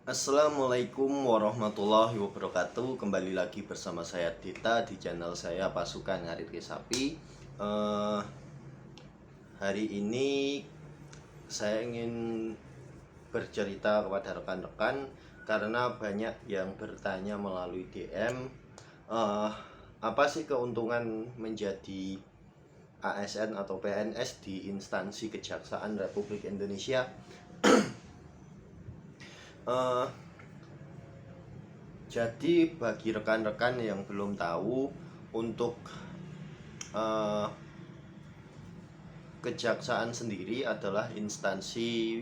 Assalamualaikum warahmatullahi wabarakatuh. Kembali lagi bersama saya Dita di channel saya Pasukan Ngarit Sapi. Eh, Hari ini saya ingin bercerita kepada rekan-rekan karena banyak yang bertanya melalui DM, apa sih keuntungan menjadi ASN atau PNS di instansi Kejaksaan Republik Indonesia. Eh, Jadi bagi rekan-rekan yang belum tahu, untuk eh, kejaksaan sendiri adalah instansi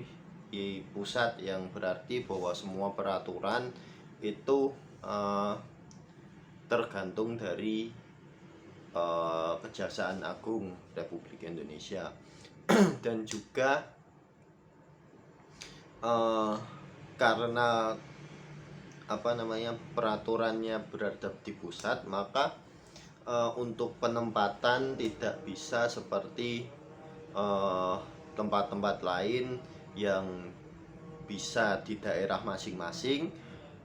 di pusat, yang berarti bahwa semua peraturan itu eh, tergantung dari Kejaksaan Agung Republik Indonesia. Dan juga eh, karena peraturannya berada di pusat, maka untuk penempatan tidak bisa seperti tempat-tempat lain yang bisa di daerah masing-masing.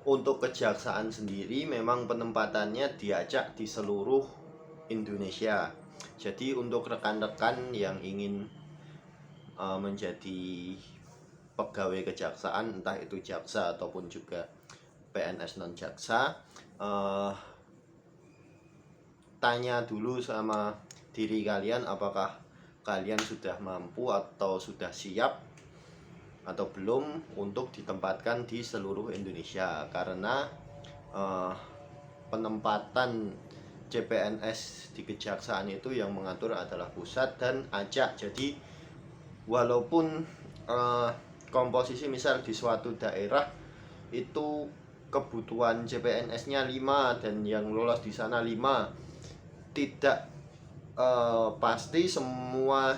Untuk kejaksaan sendiri memang penempatannya diacak di seluruh Indonesia. Jadi untuk rekan-rekan yang ingin menjadi pegawai kejaksaan, entah itu jaksa ataupun juga PNS non jaksa, tanya dulu sama diri kalian, apakah kalian sudah mampu atau sudah siap atau belum untuk ditempatkan di seluruh Indonesia. Karena penempatan CPNS di kejaksaan itu yang mengatur adalah pusat dan acak. Jadi walaupun komposisi misal di suatu daerah itu kebutuhan CPNS-nya 5 dan yang lolos di sana 5, tidak pasti semua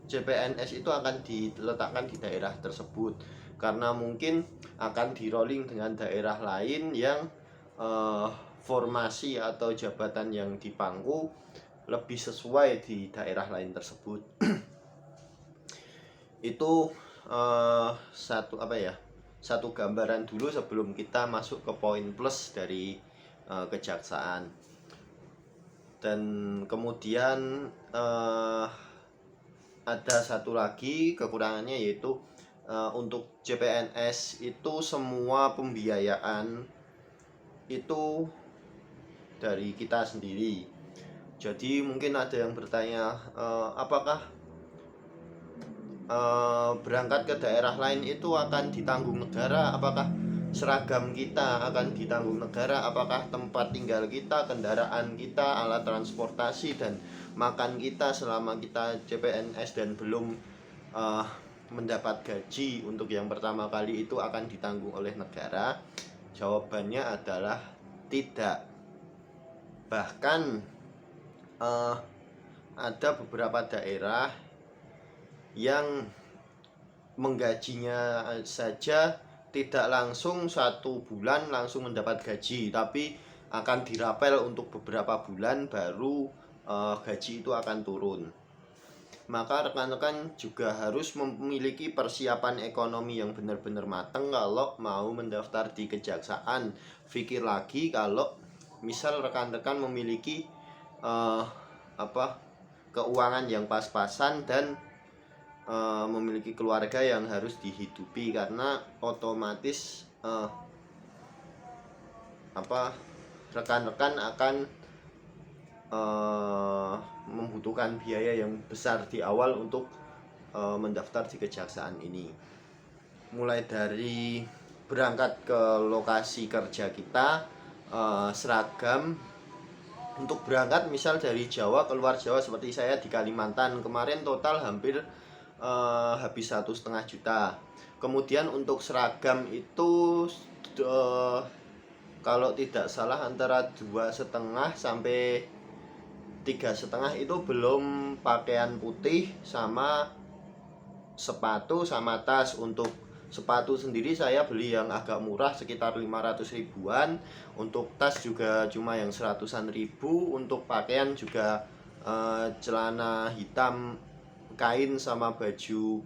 CPNS itu akan diletakkan di daerah tersebut, karena mungkin akan di rolling dengan daerah lain yang formasi atau jabatan yang dipangku lebih sesuai di daerah lain tersebut. Itu satu gambaran dulu sebelum kita masuk ke poin plus dari kejaksaan. Dan kemudian ada satu lagi kekurangannya, yaitu untuk CPNS itu semua pembiayaan itu dari kita sendiri. Jadi mungkin ada yang bertanya, apakah berangkat ke daerah lain itu akan ditanggung negara? Apakah seragam kita akan ditanggung negara? Apakah tempat tinggal kita, kendaraan kita, alat transportasi, dan makan kita selama kita CPNS dan belum mendapat gaji untuk yang pertama kali itu akan ditanggung oleh negara? Jawabannya adalah tidak. Bahkan ada beberapa daerah yang menggajinya saja tidak langsung 1 bulan langsung mendapat gaji, tapi akan dirapel untuk beberapa bulan baru gaji itu akan turun. Maka rekan-rekan juga harus memiliki persiapan ekonomi yang benar-benar matang kalau mau mendaftar di kejaksaan. Pikir lagi, kalau misal rekan-rekan memiliki keuangan yang pas-pasan dan memiliki keluarga yang harus dihidupi, karena otomatis rekan-rekan akan membutuhkan biaya yang besar di awal untuk mendaftar di kejaksaan ini. Mulai dari berangkat ke lokasi kerja kita, seragam. Untuk berangkat misal dari Jawa keluar Jawa, seperti saya di Kalimantan kemarin, total hampir habis 1,5 juta. Kemudian untuk seragam itu kalau tidak salah antara 2,5 sampai 3,5, itu belum pakaian putih sama sepatu sama tas. Untuk sepatu sendiri saya beli yang agak murah sekitar 500 ribuan. Untuk tas juga cuma yang 100-an ribu. Untuk pakaian juga celana hitam kain sama baju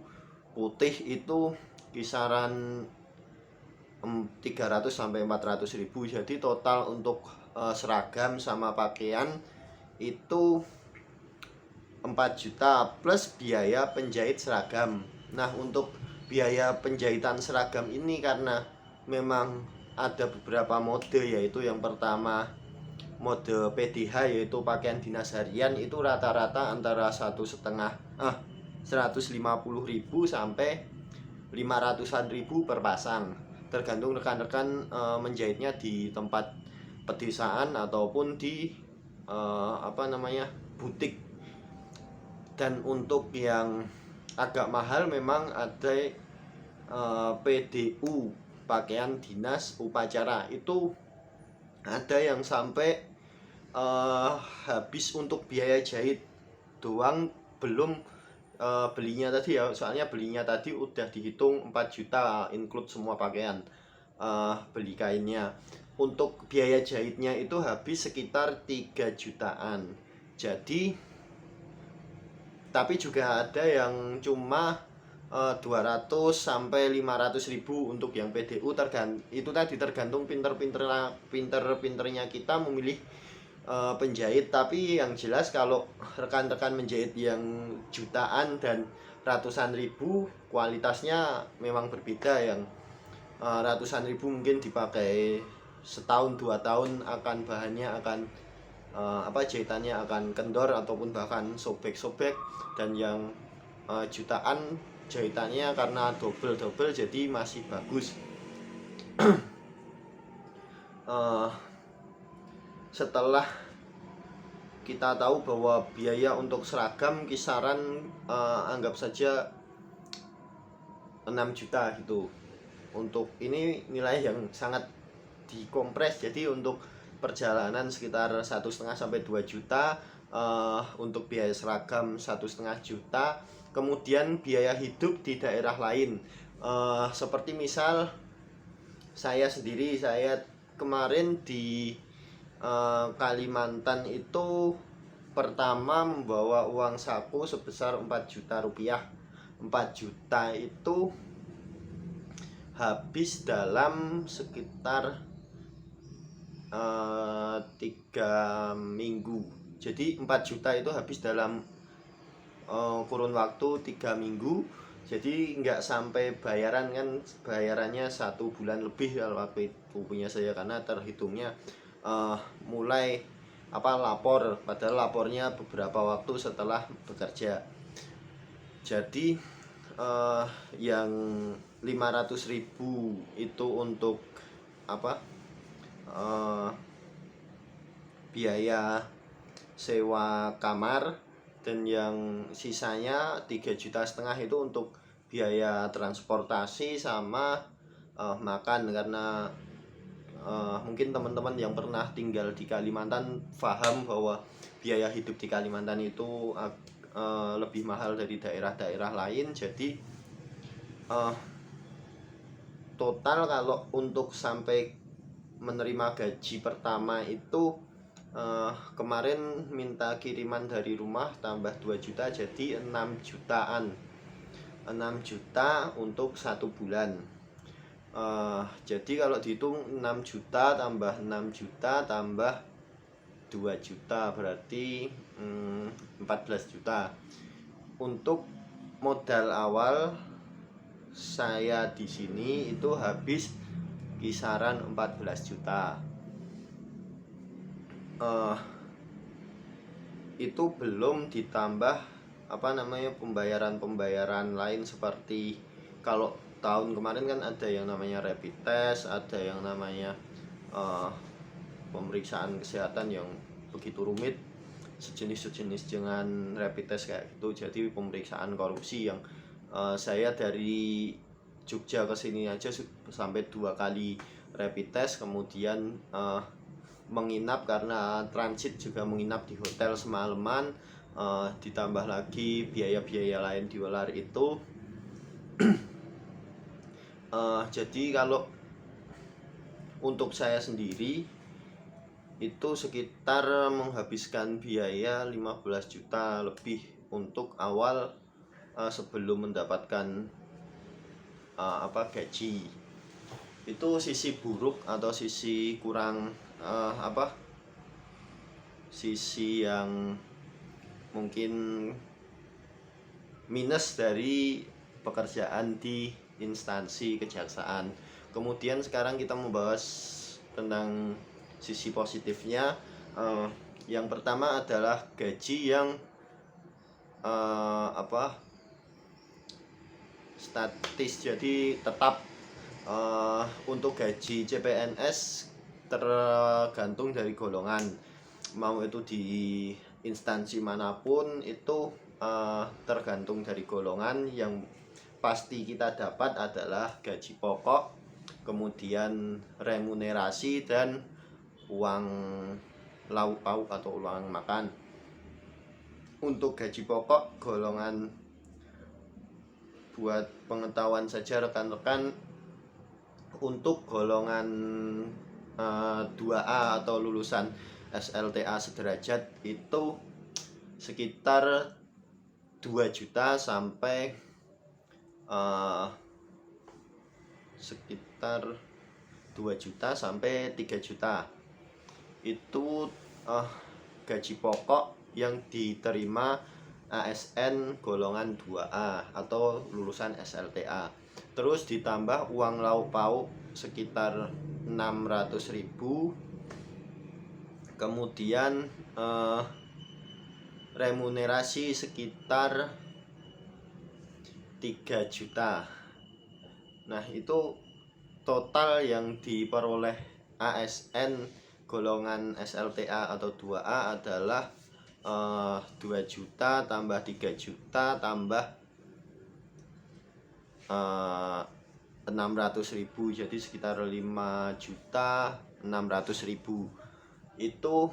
putih itu kisaran 300 sampai 400 ribu. Jadi total untuk seragam sama pakaian itu 4 juta plus biaya penjahit seragam. Nah, untuk biaya penjahitan seragam ini karena memang ada beberapa mode, yaitu yang pertama mode PDH yaitu pakaian dinas harian, itu rata-rata antara 150.000 sampai 500-an ribu per pasang, tergantung rekan-rekan menjahitnya di tempat pedesaan ataupun di butik. Dan untuk yang agak mahal memang ada PDU, pakaian dinas upacara, itu ada yang sampai habis untuk biaya jahit doang, belum belinya tadi ya, soalnya belinya tadi udah dihitung 4 juta include semua pakaian, beli kainnya. Untuk biaya jahitnya itu habis sekitar 3 jutaan. Jadi tapi juga ada yang cuma 200 sampai 500 ribu untuk yang PDU. Itu tadi tergantung pinter-pinternya kita memilih penjahit. Tapi yang jelas kalau rekan-rekan menjahit yang jutaan dan ratusan ribu, kualitasnya memang berbeda. Yang ratusan ribu mungkin dipakai setahun 2 tahun, akan bahannya akan jahitannya akan kendor ataupun bahkan sobek-sobek. Dan yang jutaan jahitannya karena double jadi masih bagus. Setelah kita tahu bahwa biaya untuk seragam kisaran anggap saja 6 juta gitu. Untuk ini nilai yang sangat dikompres, jadi untuk perjalanan sekitar 1,5 sampai 2 juta, untuk biaya seragam 1,5 juta. Kemudian biaya hidup di daerah lain, seperti misal saya sendiri, saya kemarin di Kalimantan itu pertama membawa uang saku sebesar 4 juta rupiah. 4 juta itu habis dalam sekitar 3 minggu. Jadi 4 juta itu habis dalam kurun waktu 3 minggu. Jadi nggak sampai bayaran, kan bayarannya 1 bulan lebih kalau waktu itu punya saya, karena terhitungnya mulai lapor, padahal lapornya beberapa waktu setelah bekerja. Jadi yang 500 ribu itu untuk biaya sewa kamar, dan yang sisanya 3,5 juta itu untuk biaya transportasi sama makan. Karena mungkin teman-teman yang pernah tinggal di Kalimantan paham bahwa biaya hidup di Kalimantan itu lebih mahal dari daerah-daerah lain. Jadi total kalau untuk sampai menerima gaji pertama itu kemarin minta kiriman dari rumah tambah 2 juta, jadi 6 jutaan. 6 juta untuk 1 bulan. Jadi kalau dihitung 6 juta tambah 6 juta tambah 2 juta berarti 14 juta. Untuk modal awal saya di sini itu habis kisaran 14 juta. Itu belum ditambah pembayaran lain, seperti kalau tahun kemarin kan ada yang namanya rapid test, ada yang namanya pemeriksaan kesehatan yang begitu rumit, sejenis dengan rapid test kayak gitu. Jadi pemeriksaan korupsi yang saya dari Jogja ke sini aja sampai 2 kali rapid test, kemudian menginap karena transit juga menginap di hotel semalaman, ditambah lagi biaya-biaya lain di luar itu. Jadi kalau untuk saya sendiri itu sekitar menghabiskan biaya 15 juta lebih untuk awal sebelum mendapatkan gaji. itu sisi buruk atau sisi kurang sisi yang mungkin minus dari pekerjaan di instansi kejaksaan. Kemudian sekarang kita membahas tentang sisi positifnya. Yang pertama adalah gaji yang statis, jadi tetap. Untuk gaji CPNS tergantung dari golongan, mau itu di instansi manapun itu tergantung dari golongan. Yang pasti kita dapat adalah gaji pokok, kemudian remunerasi, dan uang lauk pauk atau uang makan. Untuk gaji pokok golongan, buat pengetahuan saja rekan-rekan, untuk golongan 2A atau lulusan SLTA sederajat itu sekitar 2 juta sampai sekitar 2 juta sampai 3 juta. Itu gaji pokok yang diterima ASN golongan 2A atau lulusan SLTA. Terus ditambah uang lauk pauk sekitar 600.000. Kemudian remunerasi sekitar 3 juta. Nah, itu total yang diperoleh ASN golongan SLTA atau 2A adalah 2 juta tambah 3 juta tambah 600.000, jadi sekitar 5.600.000. Itu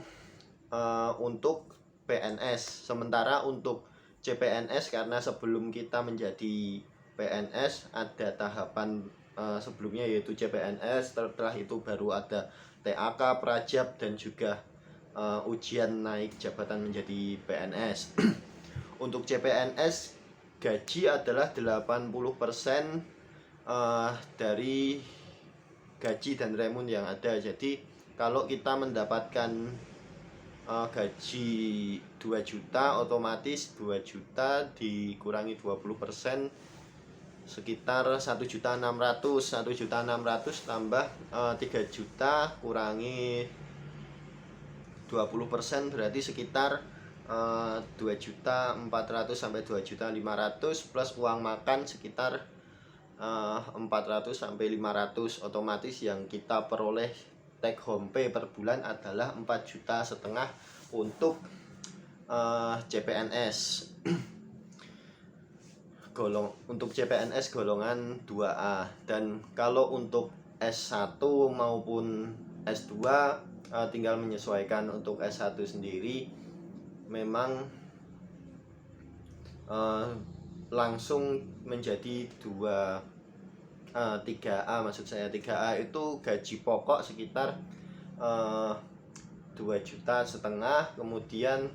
untuk PNS. Sementara untuk CPNS, karena sebelum kita menjadi PNS ada tahapan sebelumnya, yaitu CPNS. Setelah itu baru ada TAK, Prajab, dan juga ujian naik jabatan menjadi PNS. Untuk CPNS gaji adalah 80% dari gaji dan remun yang ada. Jadi kalau kita mendapatkan gaji 2 juta, otomatis 2 juta dikurangi 20% sekitar 1.600.000. 1.600.000 tambah 3 juta kurangi 20% berarti sekitar 2.400.000 sampai 2.500.000 plus uang makan sekitar 400 sampai 500. Otomatis yang kita peroleh take home pay per bulan adalah 4,5 juta untuk CPNS. Untuk CPNS golongan 2A. Dan kalau untuk S1 maupun S2 tinggal menyesuaikan. Untuk S1 sendiri memang langsung menjadi 3A, maksud saya 3A itu gaji pokok sekitar 2,5 juta, kemudian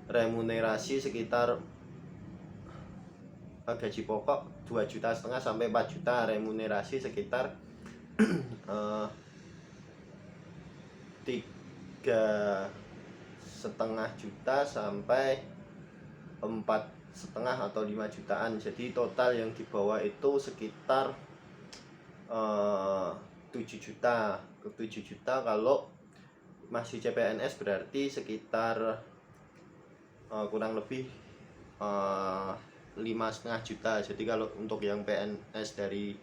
remunerasi sekitar gaji pokok 2,5 juta sampai 4 juta, remunerasi sekitar 3,5 juta sampai 4,5 atau 5 jutaan. Jadi total yang di bawah itu sekitar 7 juta. Ke 7 juta kalau masih CPNS berarti sekitar kurang lebih 5,5 juta. Jadi kalau untuk yang PNS dari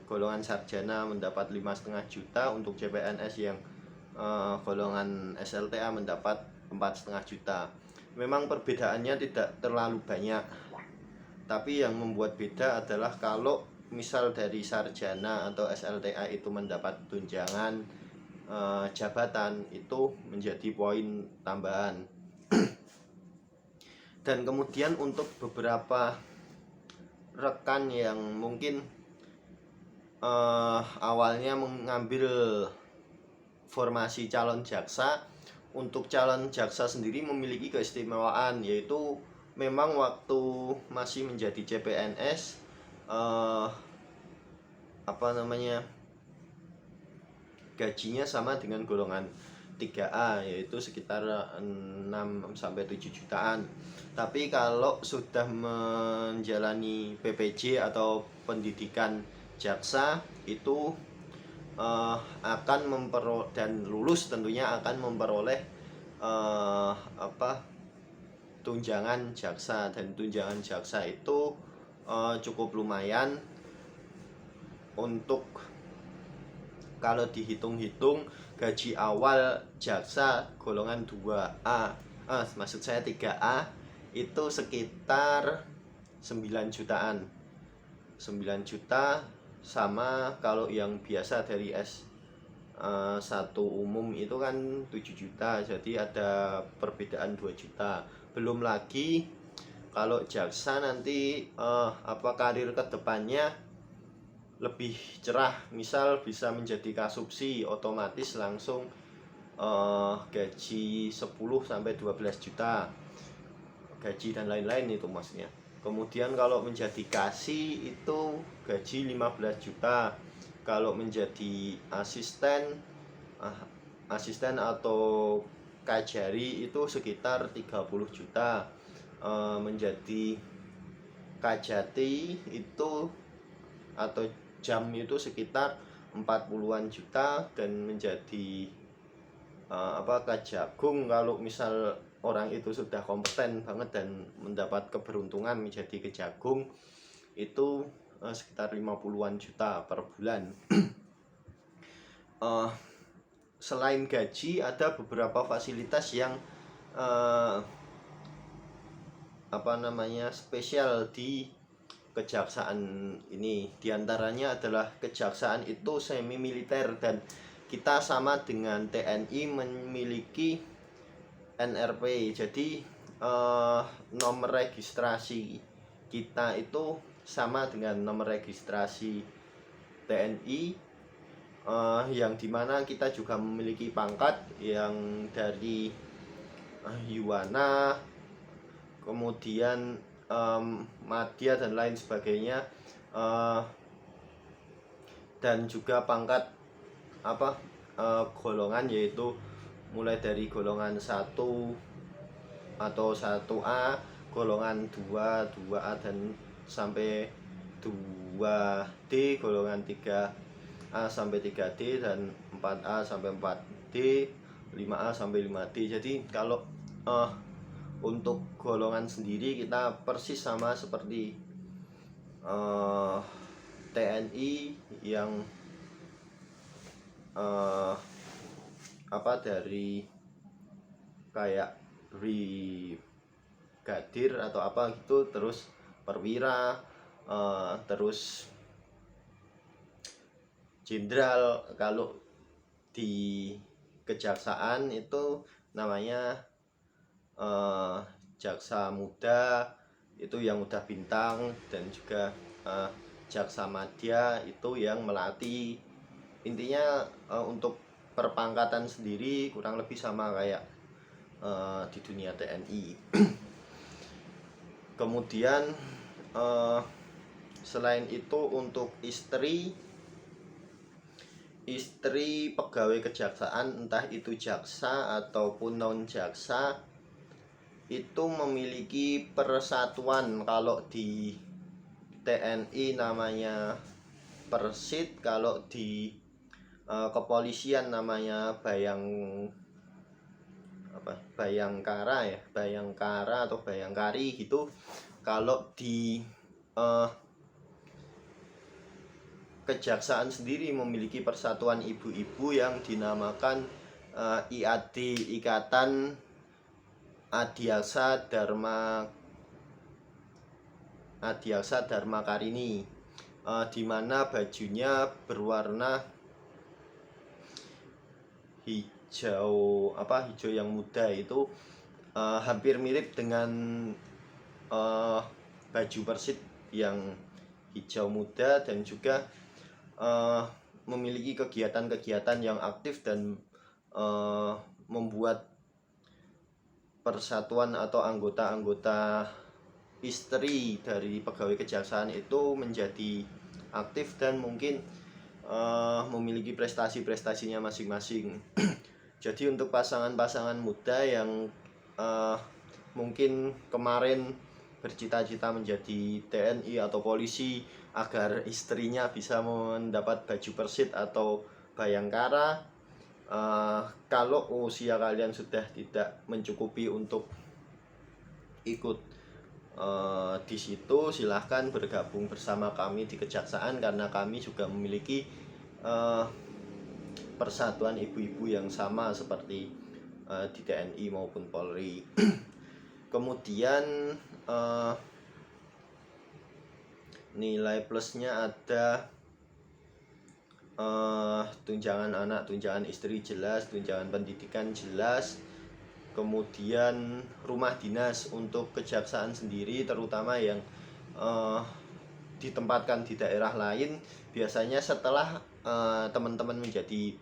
golongan sarjana mendapat 5,5 juta, untuk CPNS yang golongan SLTA mendapat 4,5 juta. Memang perbedaannya tidak terlalu banyak, tapi yang membuat beda adalah kalau misal dari sarjana atau SLTA itu mendapat tunjangan jabatan, itu menjadi poin tambahan. Dan kemudian untuk beberapa rekan yang mungkin awalnya mengambil formasi calon jaksa, untuk calon jaksa sendiri memiliki keistimewaan, yaitu memang waktu masih menjadi CPNS gajinya sama dengan golongan 3A, yaitu sekitar 6-7 jutaan. Tapi kalau sudah menjalani PPJ atau pendidikan jaksa itu akan memperoleh, dan lulus tentunya akan memperoleh tunjangan jaksa. Dan tunjangan jaksa itu cukup lumayan untuk kalau dihitung-hitung gaji awal jaksa golongan 2A, maksud saya 3A itu sekitar 9 jutaan. 9 juta sama kalau yang biasa dari S1 umum itu kan 7 juta, jadi ada perbedaan 2 juta. Belum lagi kalau jaksa nanti karir kedepannya lebih cerah, misal bisa menjadi kasubsi, otomatis langsung gaji 10-12 juta gaji dan lain-lain itu maksudnya. Kemudian kalau menjadi kasih itu gaji 15 juta. Kalau menjadi asisten atau kajari itu sekitar 30 juta. Menjadi kajati itu atau jam itu sekitar 40-an juta. Dan menjadi kajagung, kalau misal orang itu sudah kompeten banget dan mendapat keberuntungan menjadi kejagung, itu sekitar 50-an juta per bulan. Selain gaji ada beberapa fasilitas yang spesial di kejaksaan ini. Diantaranya adalah kejaksaan itu semi militer, dan kita sama dengan TNI memiliki NRP. Jadi nomor registrasi kita itu sama dengan nomor registrasi TNI, yang dimana kita juga memiliki pangkat yang dari Yuwana, kemudian Madya dan lain sebagainya, dan juga pangkat golongan, yaitu mulai dari golongan 1 atau 1A, golongan 2, 2A dan sampai 2D, golongan 3A sampai 3D, dan 4A sampai 4D, 5A sampai 5D. Jadi kalau untuk golongan sendiri kita persis sama seperti TNI yang dari kayak brigadir atau apa gitu, terus perwira, terus jenderal. Kalau di kejaksaan itu namanya jaksa muda, itu yang udah bintang, dan juga jaksa madya itu yang melati. Intinya untuk perpangkatan sendiri kurang lebih sama kayak di dunia TNI. Kemudian selain itu untuk istri pegawai kejaksaan, entah itu jaksa ataupun non jaksa, itu memiliki persatuan. Kalau di TNI namanya Persit, kalau di kepolisian namanya Bayangkara atau Bayangkari gitu. Kalau di kejaksaan sendiri memiliki persatuan ibu-ibu yang dinamakan IAD, Ikatan Adiaksa Dharma Karini, di mana bajunya berwarna hijau yang muda, itu hampir mirip dengan baju Persit yang hijau muda, dan juga memiliki kegiatan-kegiatan yang aktif dan membuat persatuan atau anggota-anggota istri dari pegawai kejaksaan itu menjadi aktif dan mungkin memiliki prestasi-prestasinya masing-masing. Jadi untuk pasangan-pasangan muda yang mungkin kemarin bercita-cita menjadi TNI atau polisi agar istrinya bisa mendapat baju Persit atau Bayangkara, kalau usia kalian sudah tidak mencukupi untuk ikut di situ, silahkan bergabung bersama kami di Kejaksaan, karena kami juga memiliki persatuan ibu-ibu yang sama seperti di TNI maupun Polri. Kemudian nilai plusnya ada tunjangan anak, tunjangan istri jelas, tunjangan pendidikan jelas. Kemudian rumah dinas untuk kejaksaan sendiri, terutama yang ditempatkan di daerah lain, biasanya setelah teman-teman menjadi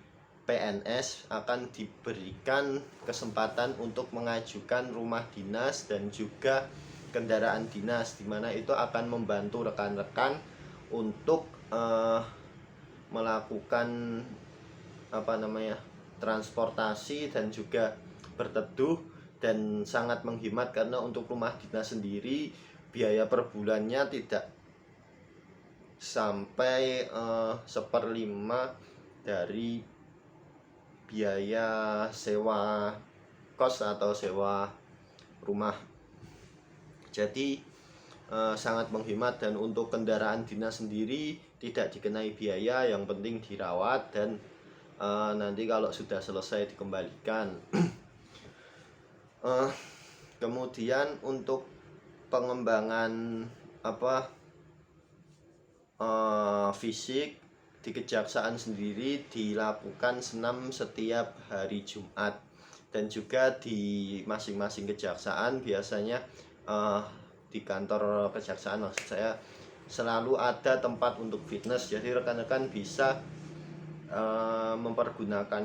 PNS akan diberikan kesempatan untuk mengajukan rumah dinas dan juga kendaraan dinas, di mana itu akan membantu rekan-rekan untuk melakukan transportasi dan juga berteduh, dan sangat menghemat karena untuk rumah dinas sendiri biaya per bulannya tidak sampai 1/5 dari biaya sewa kos atau sewa rumah. Jadi sangat menghemat. Dan untuk kendaraan dinas sendiri tidak dikenai biaya, yang penting dirawat dan nanti kalau sudah selesai dikembalikan. Kemudian untuk pengembangan fisik di Kejaksaan sendiri dilakukan senam setiap hari Jumat, dan juga di masing-masing kejaksaan biasanya di kantor kejaksaan maksud saya selalu ada tempat untuk fitness. Jadi rekan-rekan bisa mempergunakan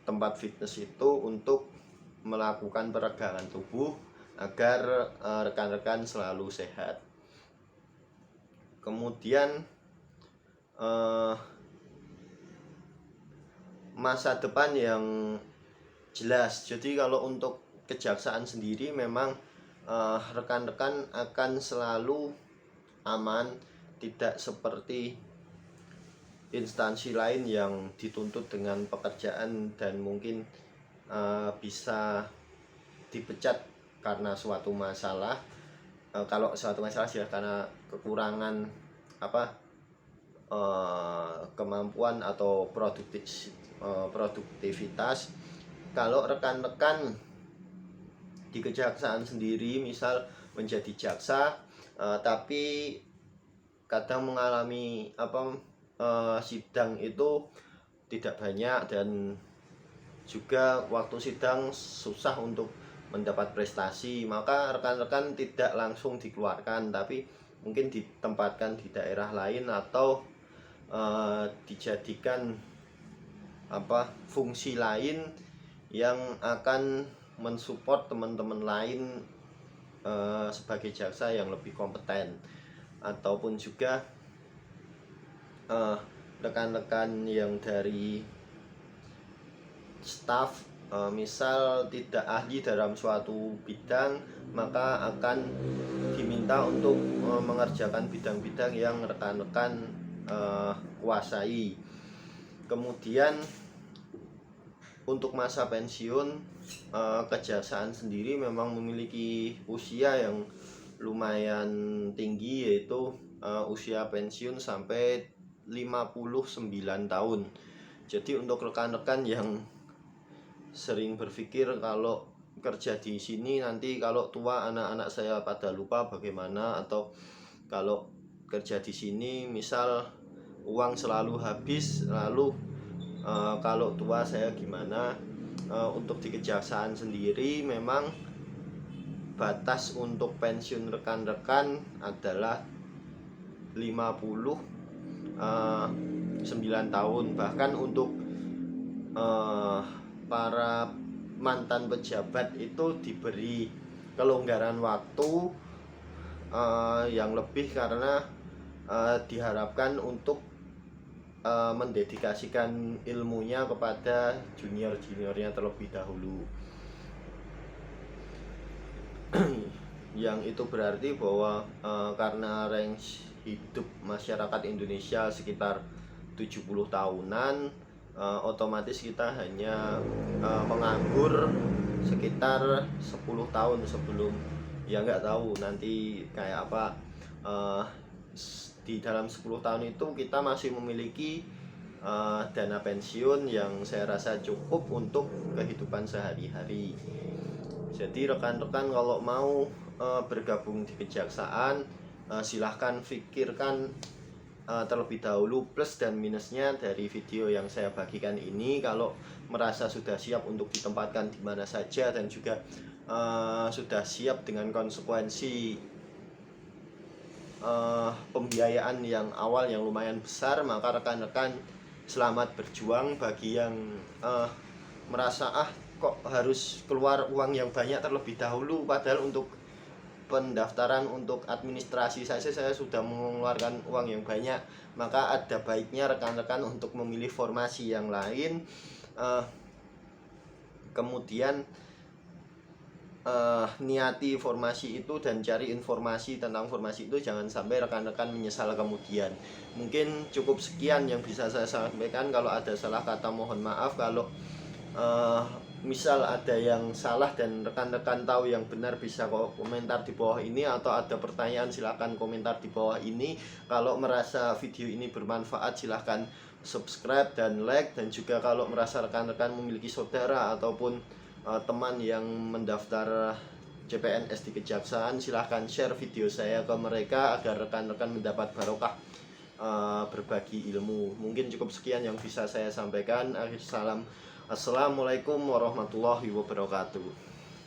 tempat fitness itu untuk melakukan peregangan tubuh agar rekan-rekan selalu sehat. Kemudian masa depan yang jelas. Jadi kalau untuk kejaksaan sendiri memang rekan-rekan akan selalu aman, tidak seperti instansi lain yang dituntut dengan pekerjaan dan mungkin bisa dipecat karena suatu masalah. Kalau suatu masalah sih karena kekurangan kemampuan atau produktivitas. Kalau rekan-rekan di kejaksaan sendiri misal menjadi jaksa tapi kadang mengalami sidang itu tidak banyak dan juga waktu sidang susah untuk mendapat prestasi, maka rekan-rekan tidak langsung dikeluarkan, tapi mungkin ditempatkan di daerah lain atau dijadikan fungsi lain yang akan mensupport teman-teman lain sebagai jaksa yang lebih kompeten. Ataupun juga rekan-rekan yang dari staf misal tidak ahli dalam suatu bidang, maka akan diminta untuk mengerjakan bidang-bidang yang rekan-rekan kuasai. Kemudian untuk masa pensiun, kejaksaan sendiri memang memiliki usia yang lumayan tinggi, yaitu usia pensiun sampai 59 tahun. Jadi untuk rekan-rekan yang sering berpikir kalau kerja di sini nanti kalau tua anak-anak saya pada lupa bagaimana, atau kalau kerja di sini misal uang selalu habis, lalu kalau tua saya gimana. Untuk di kejaksaan sendiri memang batas untuk pensiun rekan-rekan adalah 59 tahun. Bahkan untuk para mantan pejabat itu diberi kelonggaran waktu yang lebih karena diharapkan untuk mendedikasikan ilmunya kepada junior-juniornya terlebih dahulu. Yang itu berarti bahwa karena range hidup masyarakat Indonesia sekitar 70 tahunan, otomatis kita hanya menganggur sekitar 10 tahun sebelum, ya nggak tahu nanti kayak apa. Di dalam 10 tahun itu kita masih memiliki dana pensiun yang saya rasa cukup untuk kehidupan sehari-hari. Jadi rekan-rekan kalau mau bergabung di kejaksaan, silahkan pikirkan terlebih dahulu plus dan minusnya dari video yang saya bagikan ini. Kalau merasa sudah siap untuk ditempatkan di mana saja dan juga sudah siap dengan konsekuensi pembiayaan yang awal yang lumayan besar, maka rekan-rekan selamat berjuang. Bagi yang merasa kok harus keluar uang yang banyak terlebih dahulu, padahal untuk pendaftaran untuk administrasi saja saya sudah mengeluarkan uang yang banyak, maka ada baiknya rekan-rekan untuk memilih formasi yang lain. Kemudian niati formasi itu dan cari informasi tentang formasi itu, jangan sampai rekan-rekan menyesal kemudian. Mungkin cukup sekian yang bisa saya sampaikan. Kalau ada salah kata mohon maaf. Kalau misal ada yang salah dan rekan-rekan tahu yang benar, bisa komentar di bawah ini, atau ada pertanyaan silahkan komentar di bawah ini. Kalau merasa video ini bermanfaat silahkan subscribe dan like, dan juga kalau merasa rekan-rekan memiliki saudara ataupun teman yang mendaftar CPNS di kejaksaan, silahkan share video saya ke mereka agar rekan-rekan mendapat barokah berbagi ilmu. Mungkin cukup sekian yang bisa saya sampaikan. Akhir salam, assalamualaikum warahmatullahi wabarakatuh.